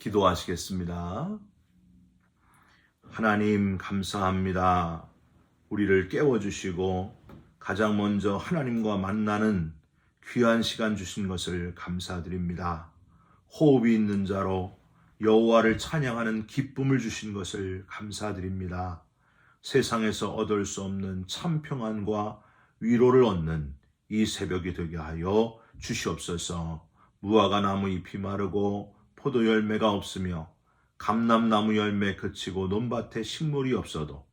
기도하시겠습니다. 하나님 감사합니다. 우리를 깨워주시고 가장 먼저 하나님과 만나는 귀한 시간 주신 것을 감사드립니다. 호흡이 있는 자로 여호와를 찬양하는 기쁨을 주신 것을 감사드립니다. 세상에서 얻을 수 없는 참 평안과 위로를 얻는 이 새벽이 되게 하여 주시옵소서. 무화과 나무 잎이 마르고 포도 열매가 없으며 감람나무 열매 그치고 논밭에 식물이 없어도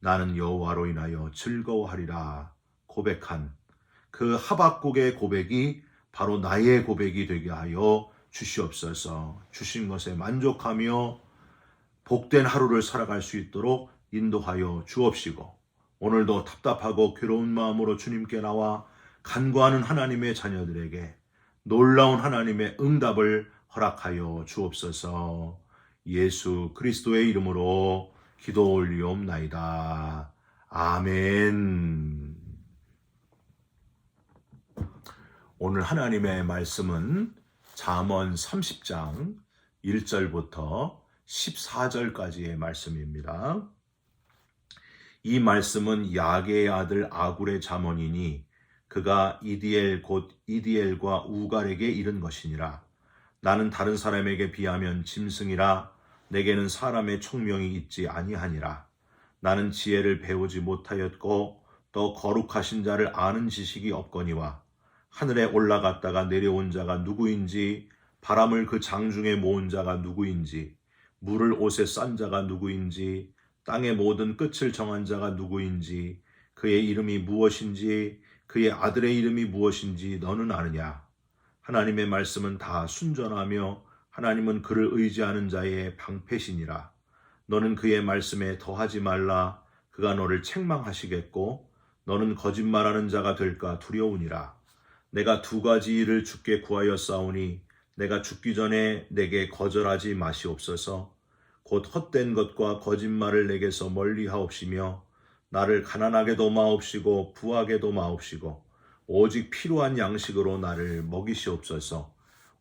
나는 여호와로 인하여 즐거워하리라 고백한 그 하박국의 고백이 바로 나의 고백이 되게 하여 주시옵소서. 주신 것에 만족하며 복된 하루를 살아갈 수 있도록 인도하여 주옵시고, 오늘도 답답하고 괴로운 마음으로 주님께 나와 간구하는 하나님의 자녀들에게 놀라운 하나님의 응답을 허락하여 주옵소서. 예수 그리스도의 이름으로 기도 올리옵나이다. 아멘. 오늘 하나님의 말씀은 잠언 30장 1절부터 14절까지의 말씀입니다. 이 말씀은 야게의 아들 아굴의 잠언이니 그가 이디엘 곧 이디엘과 우갈에게 이른 것이니라. 나는 다른 사람에게 비하면 짐승이라. 내게는 사람의 총명이 있지 아니하니라. 나는 지혜를 배우지 못하였고 또 거룩하신 자를 아는 지식이 없거니와 하늘에 올라갔다가 내려온 자가 누구인지, 바람을 그 장중에 모은 자가 누구인지, 물을 옷에 싼 자가 누구인지, 땅의 모든 끝을 정한 자가 누구인지, 그의 이름이 무엇인지, 그의 아들의 이름이 무엇인지 너는 아느냐? 하나님의 말씀은 다 순전하며 하나님은 그를 의지하는 자의 방패시니라. 너는 그의 말씀에 더하지 말라. 그가 너를 책망하시겠고 너는 거짓말하는 자가 될까 두려우니라. 내가 두 가지 일을 주께 구하였사오니 내가 죽기 전에 내게 거절하지 마시옵소서. 곧 헛된 것과 거짓말을 내게서 멀리하옵시며 나를 가난하게도 마옵시고 부하게도 마옵시고 오직 필요한 양식으로 나를 먹이시옵소서.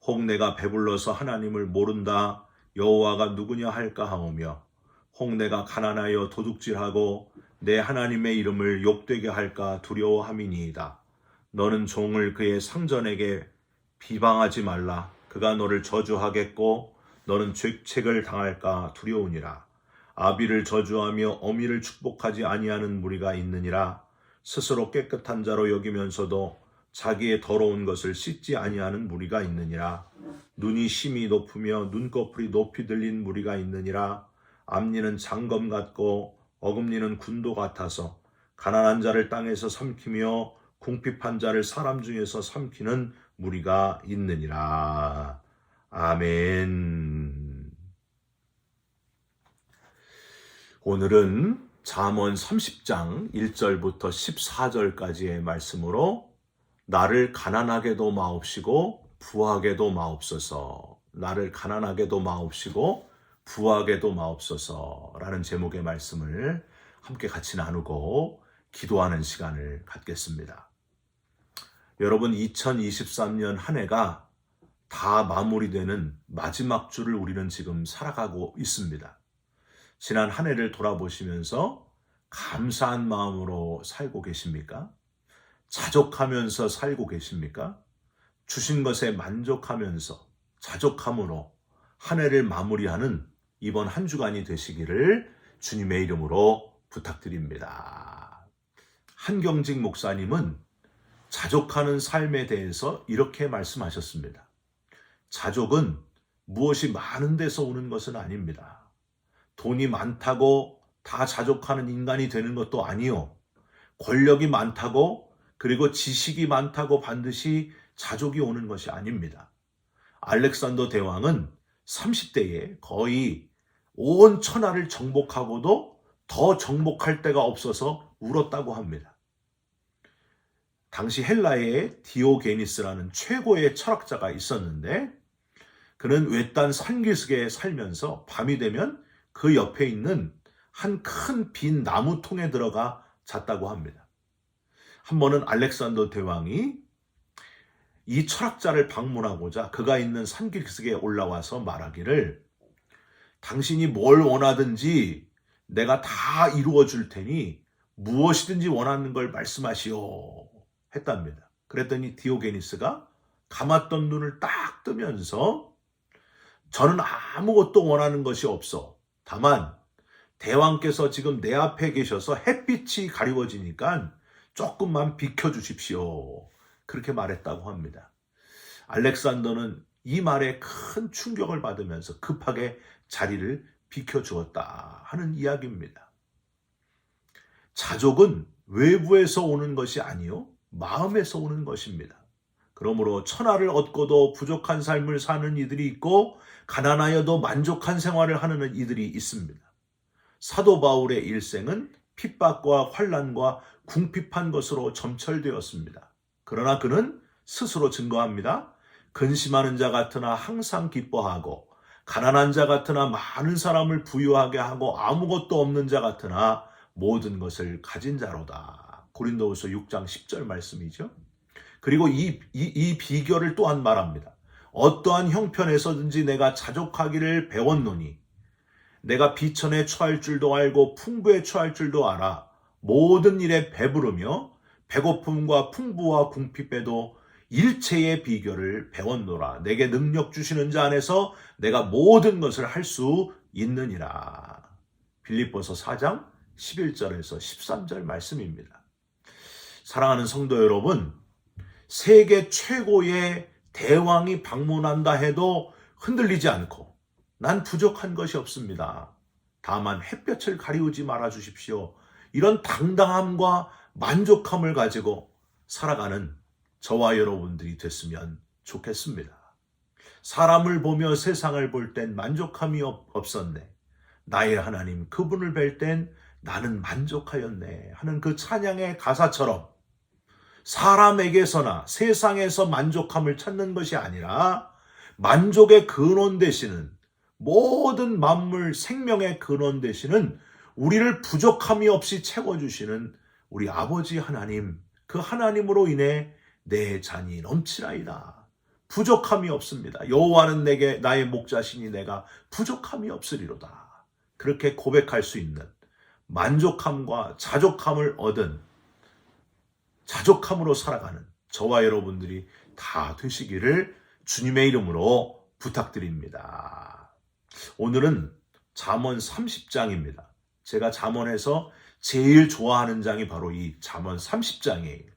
혹 내가 배불러서 하나님을 모른다 여호와가 누구냐 할까 하오며 혹 내가 가난하여 도둑질하고 내 하나님의 이름을 욕되게 할까 두려워함이니이다. 너는 종을 그의 상전에게 비방하지 말라. 그가 너를 저주하겠고 너는 죄책을 당할까 두려우니라. 아비를 저주하며 어미를 축복하지 아니하는 무리가 있느니라. 스스로 깨끗한 자로 여기면서도 자기의 더러운 것을 씻지 아니하는 무리가 있느니라. 눈이 심히 높으며 눈꺼풀이 높이 들린 무리가 있느니라. 앞니는 장검 같고 어금니는 군도 같아서 가난한 자를 땅에서 삼키며 궁핍한 자를 사람 중에서 삼키는 무리가 있느니라. 아멘. 오늘은 잠언 30장 1절부터 14절까지의 말씀으로 나를 가난하게도 마옵시고 부하게도 마옵소서, 나를 가난하게도 마옵시고 부하게도 마옵소서라는 제목의 말씀을 함께 같이 나누고 기도하는 시간을 갖겠습니다. 여러분, 2023년 한 해가 다 마무리되는 마지막 주를 우리는 지금 살아가고 있습니다. 지난 한 해를 돌아보시면서 감사한 마음으로 살고 계십니까? 자족하면서 살고 계십니까? 주신 것에 만족하면서 자족함으로 한 해를 마무리하는 이번 한 주간이 되시기를 주님의 이름으로 부탁드립니다. 한경직 목사님은 자족하는 삶에 대해서 이렇게 말씀하셨습니다. 자족은 무엇이 많은 데서 오는 것은 아닙니다. 돈이 많다고 다 자족하는 인간이 되는 것도 아니요. 권력이 많다고 그리고 지식이 많다고 반드시 자족이 오는 것이 아닙니다. 알렉산더 대왕은 30대에 거의 온 천하를 정복하고도 더 정복할 데가 없어서 울었다고 합니다. 당시 헬라에 디오게니스라는 최고의 철학자가 있었는데 그는 외딴 산기슭에 살면서 밤이 되면 그 옆에 있는 한 큰 빈 나무통에 들어가 잤다고 합니다. 한 번은 알렉산더 대왕이 이 철학자를 방문하고자 그가 있는 산기슭에 올라와서 말하기를 당신이 뭘 원하든지 내가 다 이루어 줄 테니 무엇이든지 원하는 걸 말씀하시오 했답니다. 그랬더니 디오게니스가 감았던 눈을 딱 뜨면서 저는 아무것도 원하는 것이 없어. 다만 대왕께서 지금 내 앞에 계셔서 햇빛이 가리워지니까 조금만 비켜주십시오. 그렇게 말했다고 합니다. 알렉산더는 이 말에 큰 충격을 받으면서 급하게 자리를 비켜주었다 하는 이야기입니다. 자족은 외부에서 오는 것이 아니요 마음에서 오는 것입니다. 그러므로 천하를 얻고도 부족한 삶을 사는 이들이 있고 가난하여도 만족한 생활을 하는 이들이 있습니다. 사도 바울의 일생은 핍박과 환난과 궁핍한 것으로 점철되었습니다. 그러나 그는 스스로 증거합니다. 근심하는 자 같으나 항상 기뻐하고 가난한 자 같으나 많은 사람을 부유하게 하고 아무것도 없는 자 같으나 모든 것을 가진 자로다. 고린도후서 6장 10절 말씀이죠. 그리고 이 비결을 또한 말합니다. 어떠한 형편에서든지 내가 자족하기를 배웠노니 내가 비천에 처할 줄도 알고 풍부에 처할 줄도 알아. 모든 일에 배부르며 배고픔과 풍부와 궁핍에도 일체의 비결을 배웠노라. 내게 능력 주시는 자 안에서 내가 모든 것을 할 수 있느니라. 빌립보서 4장 11절에서 13절 말씀입니다. 사랑하는 성도 여러분, 세계 최고의 대왕이 방문한다 해도 흔들리지 않고 난 부족한 것이 없습니다. 다만 햇볕을 가리우지 말아 주십시오. 이런 당당함과 만족함을 가지고 살아가는 저와 여러분들이 됐으면 좋겠습니다. 사람을 보며 세상을 볼 땐 만족함이 없었네. 나의 하나님 그분을 뵐 땐 나는 만족하였네 하는 그 찬양의 가사처럼 사람에게서나 세상에서 만족함을 찾는 것이 아니라 만족의 근원 되시는 모든 만물 생명의 근원 되시는 우리를 부족함이 없이 채워주시는 우리 아버지 하나님, 그 하나님으로 인해 내 잔이 넘치나이다. 부족함이 없습니다. 여호와는 내게 나의 목자시니 내가 부족함이 없으리로다. 그렇게 고백할 수 있는 만족함과 자족함을 얻은 자족함으로 살아가는 저와 여러분들이 다 되시기를 주님의 이름으로 부탁드립니다. 오늘은 잠언 30장입니다. 제가 잠언에서 제일 좋아하는 장이 바로 이 잠언 30장이에요.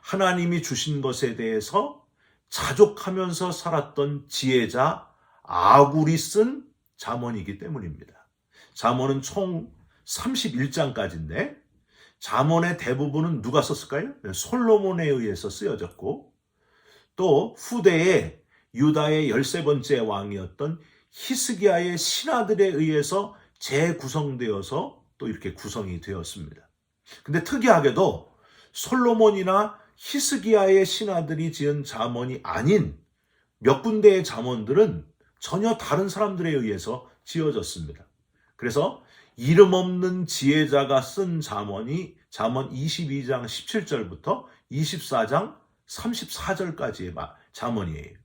하나님이 주신 것에 대해서 자족하면서 살았던 지혜자 아굴이 쓴 잠언이기 때문입니다. 잠언은 총 31장까지인데 잠언의 대부분은 누가 썼을까요? 솔로몬에 의해서 쓰여졌고 또 후대에 유다의 13번째 왕이었던 히스기야의 신하들에 의해서 재구성되어서 또 이렇게 구성이 되었습니다. 근데 특이하게도 솔로몬이나 히스기야의 신하들이 지은 잠언이 아닌 몇 군데의 잠언들은 전혀 다른 사람들에 의해서 지어졌습니다. 그래서 이름 없는 지혜자가 쓴 잠언이 잠언 22장 17절부터 24장 34절까지의 잠언이에요.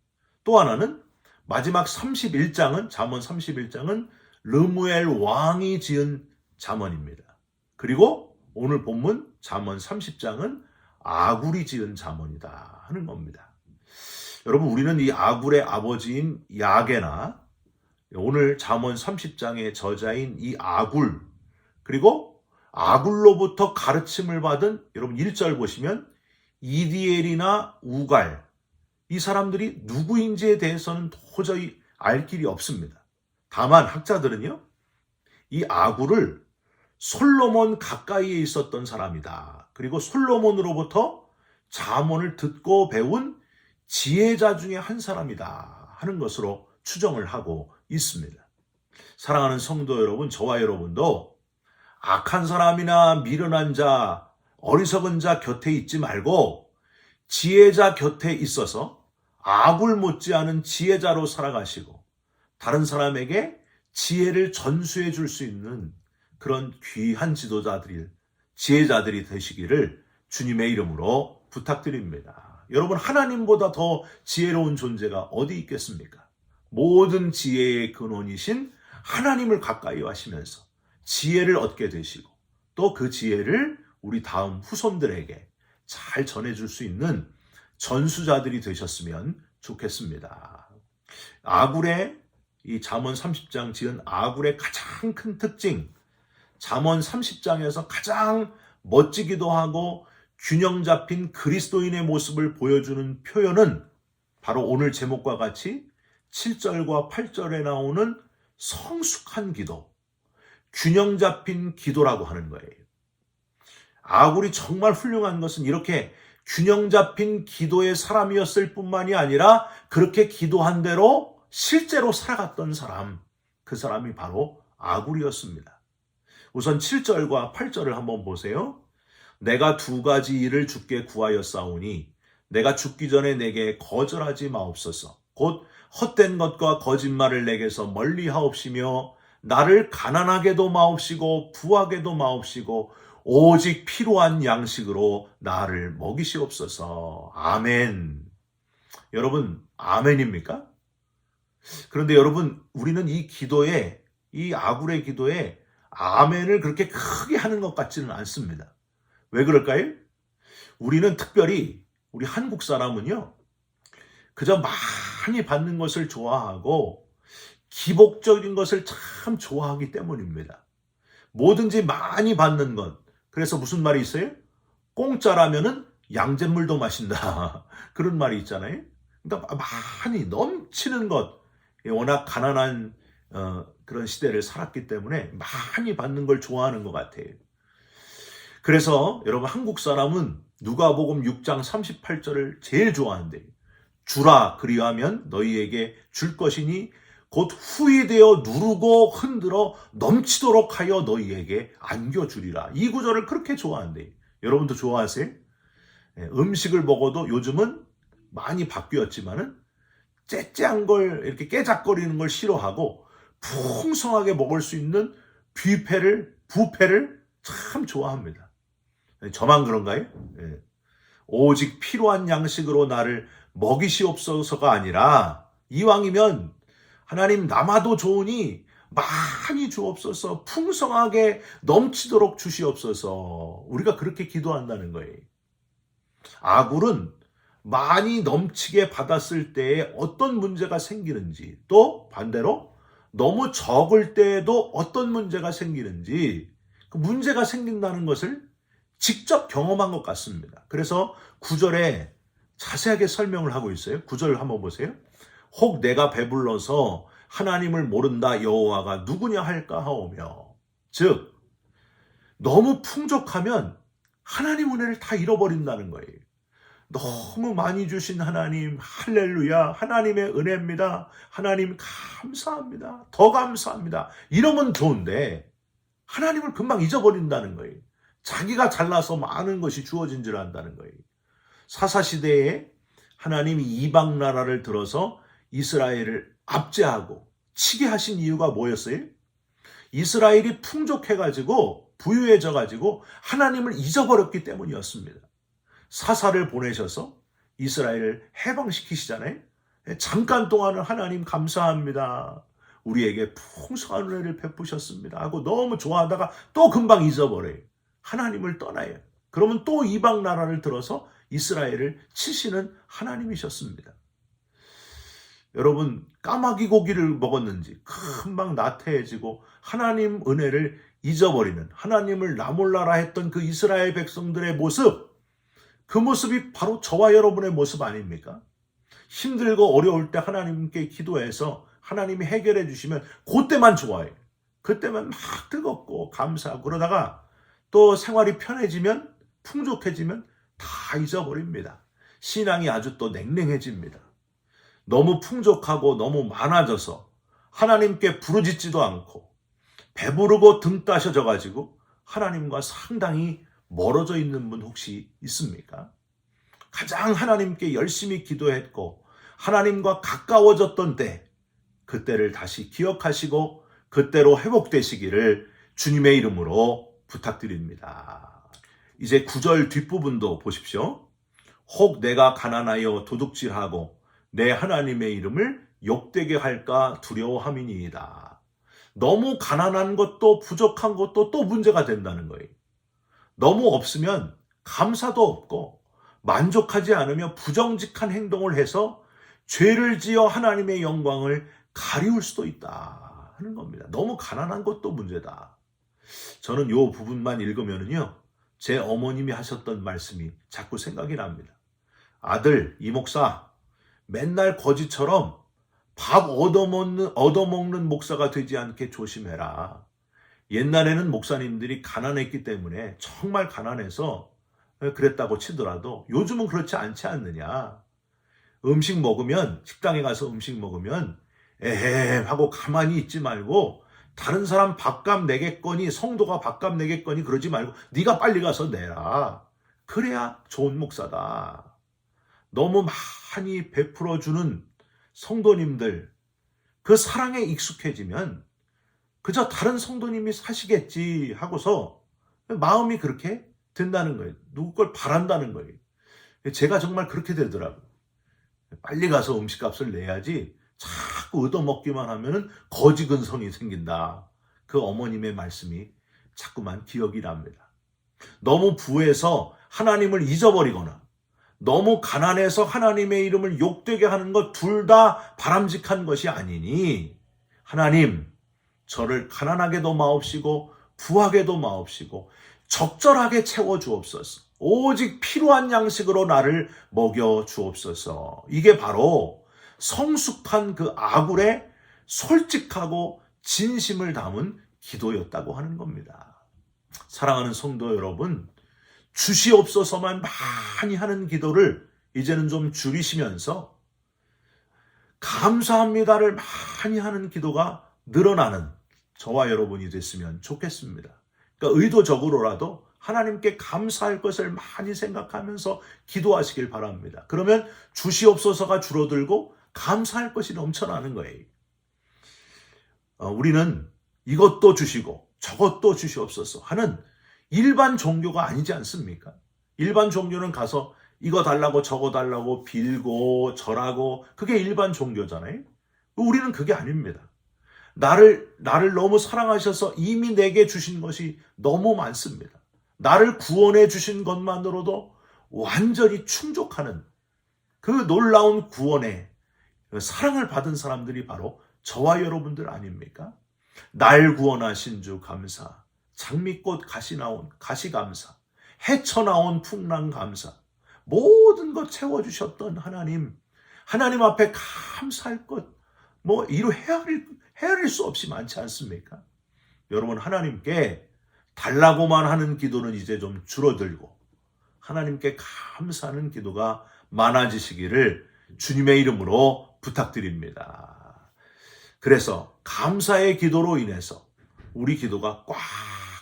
또 하나는 마지막 31장은 잠언 31장은 르무엘 왕이 지은 잠언입니다. 그리고 오늘 본문 잠언 30장은 아굴이 지은 잠언이다 하는 겁니다. 여러분, 우리는 이 아굴의 아버지인 야게나 오늘 잠언 30장의 저자인 이 아굴, 그리고 아굴로부터 가르침을 받은 여러분 1절 보시면 이디엘이나 우갈, 이 사람들이 누구인지에 대해서는 도저히 알 길이 없습니다. 다만 학자들은요, 이 아굴을 솔로몬 가까이에 있었던 사람이다. 그리고 솔로몬으로부터 잠언을 듣고 배운 지혜자 중에 한 사람이다 하는 것으로 추정을 하고 있습니다. 사랑하는 성도 여러분, 저와 여러분도 악한 사람이나 미련한 자, 어리석은 자 곁에 있지 말고 지혜자 곁에 있어서 아굴 못지않은 지혜자로 살아가시고 다른 사람에게 지혜를 전수해 줄 수 있는 그런 귀한 지도자들이, 지혜자들이 되시기를 주님의 이름으로 부탁드립니다. 여러분, 하나님보다 더 지혜로운 존재가 어디 있겠습니까? 모든 지혜의 근원이신 하나님을 가까이 하시면서 지혜를 얻게 되시고 또 그 지혜를 우리 다음 후손들에게 잘 전해줄 수 있는 전수자들이 되셨으면 좋겠습니다. 아굴의 이 잠언 30장 지은 아굴의 가장 큰 특징, 잠언 30장에서 가장 멋지기도 하고 균형 잡힌 그리스도인의 모습을 보여주는 표현은 바로 오늘 제목과 같이 7절과 8절에 나오는 성숙한 기도, 균형 잡힌 기도라고 하는 거예요. 아굴이 정말 훌륭한 것은 이렇게 균형 잡힌 기도의 사람이었을 뿐만이 아니라 그렇게 기도한 대로 실제로 살아갔던 사람, 그 사람이 바로 아굴이었습니다. 우선 7절과 8절을 한번 보세요. 내가 두 가지 일을 주께 구하였사오니 내가 죽기 전에 내게 거절하지 마옵소서. 곧 헛된 것과 거짓말을 내게서 멀리하옵시며 나를 가난하게도 마옵시고 부하게도 마옵시고 오직 필요한 양식으로 나를 먹이시옵소서. 아멘. 여러분, 아멘입니까? 그런데 여러분, 우리는 이 기도에, 이 아굴의 기도에 아멘을 그렇게 크게 하는 것 같지는 않습니다. 왜 그럴까요? 우리는 특별히 우리 한국 사람은요, 그저 많이 받는 것을 좋아하고 기복적인 것을 참 좋아하기 때문입니다. 뭐든지 많이 받는 것. 그래서 무슨 말이 있어요? 공짜라면은 양잿물도 마신다. 그런 말이 있잖아요. 그러니까 많이 넘치는 것. 워낙 가난한 그런 시대를 살았기 때문에 많이 받는 걸 좋아하는 것 같아요. 그래서 여러분 한국 사람은 누가복음 6장 38절을 제일 좋아한대요. 주라 그리하면 너희에게 줄 것이니 곧 후히되어 누르고 흔들어 넘치도록 하여 너희에게 안겨주리라. 이 구절을 그렇게 좋아한대요. 여러분도 좋아하세요? 음식을 먹어도 요즘은 많이 바뀌었지만은 째째한 걸 이렇게 깨작거리는 걸 싫어하고 풍성하게 먹을 수 있는 부페를 참 좋아합니다. 저만 그런가요? 오직 필요한 양식으로 나를 먹이시옵소서가 아니라 이왕이면 하나님 남아도 좋으니 많이 주옵소서, 풍성하게 넘치도록 주시옵소서. 우리가 그렇게 기도한다는 거예요. 아굴은 많이 넘치게 받았을 때에 어떤 문제가 생기는지, 또 반대로 너무 적을 때에도 어떤 문제가 생기는지, 그 문제가 생긴다는 것을 직접 경험한 것 같습니다. 그래서 9절에 자세하게 설명을 하고 있어요. 9절 한번 보세요. 혹 내가 배불러서 하나님을 모른다 여호와가 누구냐 할까 하오며, 즉 너무 풍족하면 하나님 은혜를 다 잃어버린다는 거예요. 너무 많이 주신 하나님, 할렐루야, 하나님의 은혜입니다. 하나님 감사합니다. 더 감사합니다. 이러면 좋은데 하나님을 금방 잊어버린다는 거예요. 자기가 잘나서 많은 것이 주어진 줄 안다는 거예요. 사사시대에 하나님이 이방 나라를 들어서 이스라엘을 압제하고 치게 하신 이유가 뭐였어요? 이스라엘이 풍족해가지고 부유해져가지고 하나님을 잊어버렸기 때문이었습니다. 사사를 보내셔서 이스라엘을 해방시키시잖아요. 잠깐 동안은 하나님 감사합니다. 우리에게 풍성한 은혜를 베푸셨습니다 하고 너무 좋아하다가 또 금방 잊어버려요. 하나님을 떠나요. 그러면 또 이방 나라를 들어서 이스라엘을 치시는 하나님이셨습니다. 여러분, 까마귀 고기를 먹었는지 금방 나태해지고 하나님 은혜를 잊어버리는, 하나님을 나몰라라 했던 그 이스라엘 백성들의 모습, 그 모습이 바로 저와 여러분의 모습 아닙니까? 힘들고 어려울 때 하나님께 기도해서 하나님이 해결해 주시면 그때만 좋아해요. 그때만 막 뜨겁고 감사하고, 그러다가 또 생활이 편해지면, 풍족해지면 다 잊어버립니다. 신앙이 아주 또 냉랭해집니다. 너무 풍족하고 너무 많아져서 하나님께 부르짖지도 않고 배부르고 등 따셔져가지고 하나님과 상당히 멀어져 있는 분 혹시 있습니까? 가장 하나님께 열심히 기도했고 하나님과 가까워졌던 때, 그때를 다시 기억하시고 그때로 회복되시기를 주님의 이름으로 부탁드립니다. 이제 9절 뒷부분도 보십시오. 혹 내가 가난하여 도둑질하고 내 하나님의 이름을 욕되게 할까 두려워함이니이다. 너무 가난한 것도 부족한 것도 또 문제가 된다는 거예요. 너무 없으면 감사도 없고 만족하지 않으며 부정직한 행동을 해서 죄를 지어 하나님의 영광을 가리울 수도 있다 하는 겁니다. 너무 가난한 것도 문제다. 저는 이 부분만 읽으면요, 제 어머님이 하셨던 말씀이 자꾸 생각이 납니다. 아들, 이 목사, 맨날 거지처럼 밥 얻어먹는 목사가 되지 않게 조심해라. 옛날에는 목사님들이 가난했기 때문에 정말 가난해서 그랬다고 치더라도 요즘은 그렇지 않지 않느냐. 음식 먹으면, 식당에 가서 음식 먹으면 에헴 하고 가만히 있지 말고 다른 사람 밥값 내겠거니, 성도가 밥값 내겠거니 그러지 말고 네가 빨리 가서 내라. 그래야 좋은 목사다. 너무 많이 베풀어주는 성도님들, 그 사랑에 익숙해지면 그저 다른 성도님이 사시겠지 하고서 마음이 그렇게 된다는 거예요. 누구 걸 바란다는 거예요. 제가 정말 그렇게 되더라고요. 빨리 가서 음식값을 내야지 자꾸 얻어먹기만 하면 거지 근성이 생긴다. 그 어머님의 말씀이 자꾸만 기억이 납니다. 너무 부해서 하나님을 잊어버리거나 너무 가난해서 하나님의 이름을 욕되게 하는 것 둘 다 바람직한 것이 아니니, 하나님, 저를 가난하게도 마옵시고 부하게도 마옵시고 적절하게 채워주옵소서. 오직 필요한 양식으로 나를 먹여주옵소서. 이게 바로 성숙한 그 아굴의 솔직하고 진심을 담은 기도였다고 하는 겁니다. 사랑하는 성도 여러분, 주시옵소서만 많이 하는 기도를 이제는 좀 줄이시면서 감사합니다를 많이 하는 기도가 늘어나는 저와 여러분이 됐으면 좋겠습니다. 그러니까 의도적으로라도 하나님께 감사할 것을 많이 생각하면서 기도하시길 바랍니다. 그러면 주시옵소서가 줄어들고 감사할 것이 넘쳐나는 거예요. 우리는 이것도 주시고 저것도 주시옵소서 하는 일반 종교가 아니지 않습니까? 일반 종교는 가서 이거 달라고 저거 달라고 빌고 절하고 그게 일반 종교잖아요. 우리는 그게 아닙니다. 나를 너무 사랑하셔서 이미 내게 주신 것이 너무 많습니다. 나를 구원해 주신 것만으로도 완전히 충족하는 그 놀라운 구원의 사랑을 받은 사람들이 바로 저와 여러분들 아닙니까? 날 구원하신 주 감사, 장미꽃 가시 감사, 헤쳐나온 풍랑 감사, 모든 것 채워주셨던 하나님 앞에 감사할 것, 이루 헤아릴 수 없이 많지 않습니까? 여러분, 하나님께 달라고만 하는 기도는 이제 좀 줄어들고 하나님께 감사하는 기도가 많아지시기를 주님의 이름으로 부탁드립니다. 그래서 감사의 기도로 인해서 우리 기도가 꽉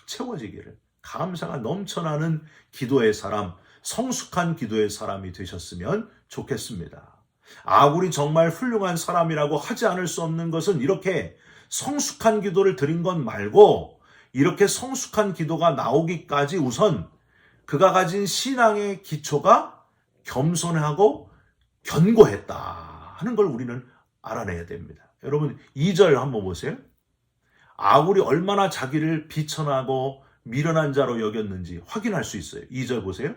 채워지기를, 감사가 넘쳐나는 기도의 사람, 성숙한 기도의 사람이 되셨으면 좋겠습니다. 아굴이 정말 훌륭한 사람이라고 하지 않을 수 없는 것은 이렇게 성숙한 기도를 드린 것 말고, 이렇게 성숙한 기도가 나오기까지 우선 그가 가진 신앙의 기초가 겸손하고 견고했다 하는 걸 우리는 알아내야 됩니다. 여러분, 2절 한번 보세요. 아굴이 얼마나 자기를 비천하고 미련한 자로 여겼는지 확인할 수 있어요. 2절 보세요.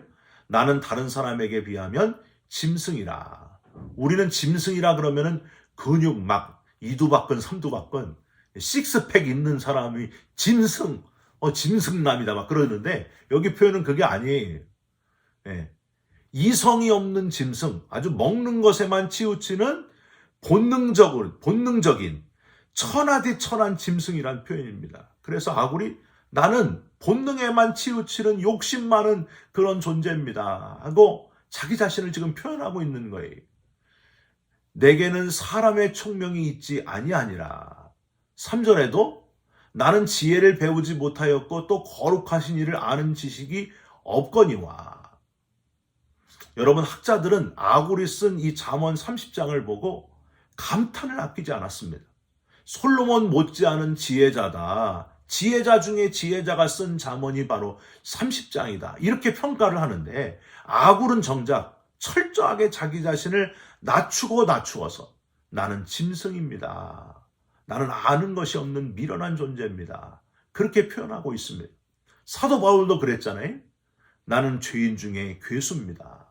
나는 다른 사람에게 비하면 짐승이라. 우리는 짐승이라 그러면은 근육 막 2두박근 3두박근 식스팩 있는 사람이 짐승, 짐승남이다 막 그러는데, 여기 표현은 그게 아니에요. 이성이 없는 짐승, 아주 먹는 것에만 치우치는 본능적인 천하디천한 짐승이란 표현입니다. 그래서 아굴이 나는 본능에만 치우치는 욕심 많은 그런 존재입니다 하고 자기 자신을 지금 표현하고 있는 거예요. 내게는 사람의 총명이 있지 아니하니라. 3절에도 나는 지혜를 배우지 못하였고 또 거룩하신 이를 아는 지식이 없거니와. 여러분, 학자들은 아굴이 쓴 이 잠언 30장을 보고 감탄을 아끼지 않았습니다. 솔로몬 못지않은 지혜자다. 지혜자 중에 지혜자가 쓴 잠언이 바로 30장이다. 이렇게 평가를 하는데, 아굴은 정작 철저하게 자기 자신을 낮추어서 나는 짐승입니다. 나는 아는 것이 없는 미련한 존재입니다. 그렇게 표현하고 있습니다. 사도 바울도 그랬잖아요. 나는 죄인 중에 괴수입니다.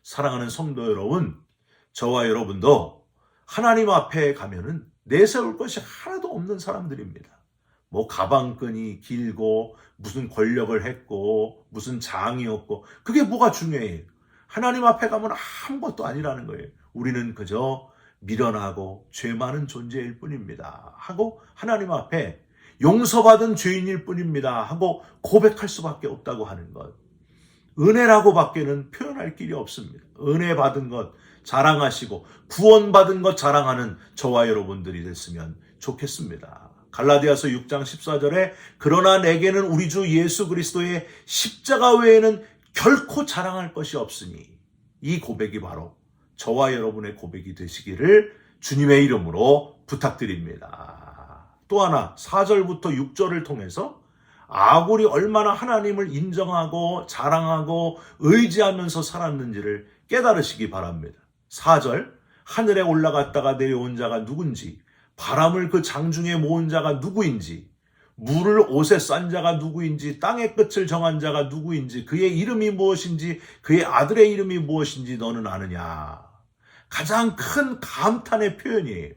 사랑하는 성도 여러분, 저와 여러분도 하나님 앞에 가면은 내세울 것이 하나도 없는 사람들입니다. 뭐 가방끈이 길고 무슨 권력을 했고 무슨 장이었고 그게 뭐가 중요해요. 하나님 앞에 가면 아무것도 아니라는 거예요. 우리는 그저 미련하고 죄 많은 존재일 뿐입니다 하고 하나님 앞에 용서받은 죄인일 뿐입니다 하고 고백할 수밖에 없다고 하는 것. 은혜라고 밖에는 표현할 길이 없습니다. 은혜 받은 것 자랑하시고 구원받은 것 자랑하는 저와 여러분들이 됐으면 좋겠습니다. 갈라디아서 6장 14절에 그러나 내게는 우리 주 예수 그리스도의 십자가 외에는 결코 자랑할 것이 없으니, 이 고백이 바로 저와 여러분의 고백이 되시기를 주님의 이름으로 부탁드립니다. 또 하나 4절부터 6절을 통해서 아굴이 얼마나 하나님을 인정하고 자랑하고 의지하면서 살았는지를 깨달으시기 바랍니다. 4절, 하늘에 올라갔다가 내려온 자가 누군지, 바람을 그 장중에 모은 자가 누구인지, 물을 옷에 싼 자가 누구인지, 땅의 끝을 정한 자가 누구인지, 그의 이름이 무엇인지, 그의 아들의 이름이 무엇인지 너는 아느냐. 가장 큰 감탄의 표현이에요.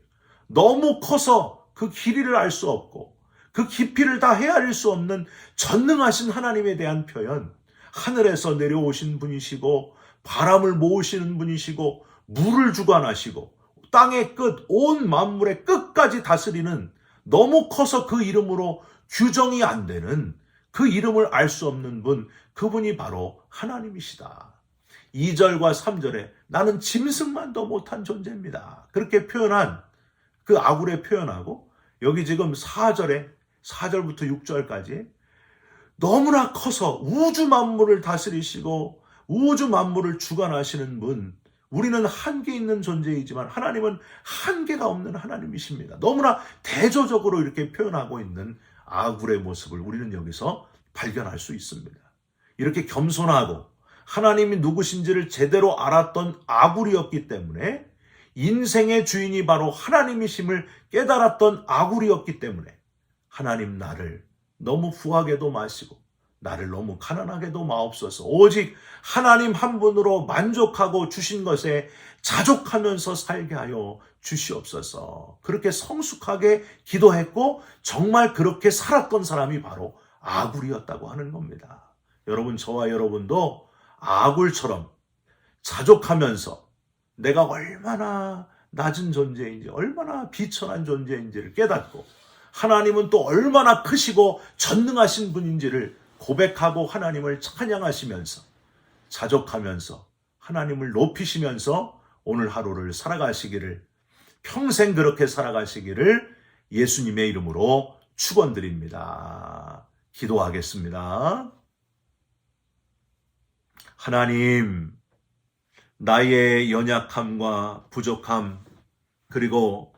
너무 커서 그 길이를 알 수 없고 그 깊이를 다 헤아릴 수 없는 전능하신 하나님에 대한 표현. 하늘에서 내려오신 분이시고 바람을 모으시는 분이시고 물을 주관하시고 땅의 끝, 온 만물의 끝까지 다스리는, 너무 커서 그 이름으로 규정이 안 되는, 그 이름을 알 수 없는 분, 그분이 바로 하나님이시다. 2절과 3절에 나는 짐승만도 못한 존재입니다. 그렇게 표현한 그 아굴의 표현하고 여기 지금 4절부터 6절까지 너무나 커서 우주 만물을 다스리시고 우주 만물을 주관하시는 분, 우리는 한계 있는 존재이지만 하나님은 한계가 없는 하나님이십니다. 너무나 대조적으로 이렇게 표현하고 있는 아굴의 모습을 우리는 여기서 발견할 수 있습니다. 이렇게 겸손하고 하나님이 누구신지를 제대로 알았던 아굴이었기 때문에, 인생의 주인이 바로 하나님이심을 깨달았던 아굴이었기 때문에 하나님, 나를 너무 부하게도 마시고 나를 너무 가난하게도 마옵소서. 오직 하나님 한 분으로 만족하고 주신 것에 자족하면서 살게 하여 주시옵소서. 그렇게 성숙하게 기도했고 정말 그렇게 살았던 사람이 바로 아굴이었다고 하는 겁니다. 여러분, 저와 여러분도 아굴처럼 자족하면서 내가 얼마나 낮은 존재인지, 얼마나 비천한 존재인지를 깨닫고 하나님은 또 얼마나 크시고 전능하신 분인지를 고백하고 하나님을 찬양하시면서 자족하면서 하나님을 높이시면서 오늘 하루를 살아가시기를, 평생 그렇게 살아가시기를 예수님의 이름으로 축원드립니다. 기도하겠습니다. 하나님, 나의 연약함과 부족함, 그리고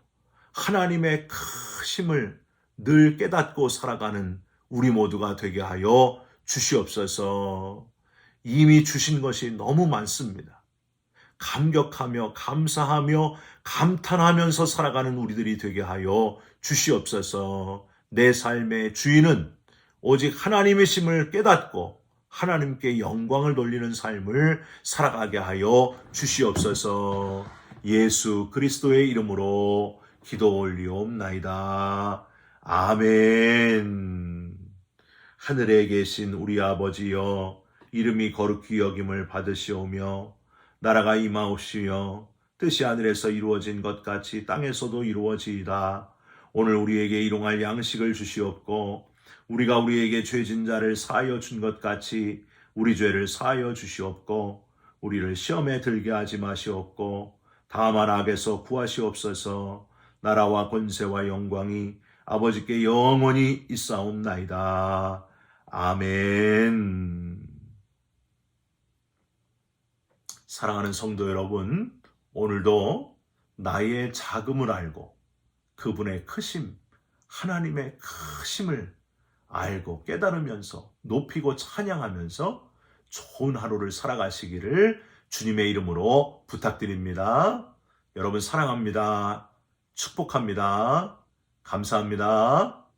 하나님의 크심을 늘 깨닫고 살아가는 우리 모두가 되게 하여 주시옵소서. 이미 주신 것이 너무 많습니다. 감격하며 감사하며 감탄하면서 살아가는 우리들이 되게 하여 주시옵소서. 내 삶의 주인은 오직 하나님이심을 깨닫고 하나님께 영광을 돌리는 삶을 살아가게 하여 주시옵소서. 예수 그리스도의 이름으로 기도 올리옵나이다. 아멘. 하늘에 계신 우리 아버지여, 이름이 거룩히 여김을 받으시오며 나라가 임하옵시며 뜻이 하늘에서 이루어진 것 같이 땅에서도 이루어지이다. 오늘 우리에게 일용할 양식을 주시옵고 우리가 우리에게 죄진 자를 사하여 준 것 같이 우리 죄를 사하여 주시옵고 우리를 시험에 들게 하지 마시옵고 다만 악에서 구하시옵소서. 나라와 권세와 영광이 아버지께 영원히 있사옵나이다. 아멘. 사랑하는 성도 여러분, 오늘도 나의 작음을 알고 그분의 크심, 하나님의 크심을 알고 깨달으면서 높이고 찬양하면서 좋은 하루를 살아가시기를 주님의 이름으로 부탁드립니다. 여러분 사랑합니다. 축복합니다. 감사합니다.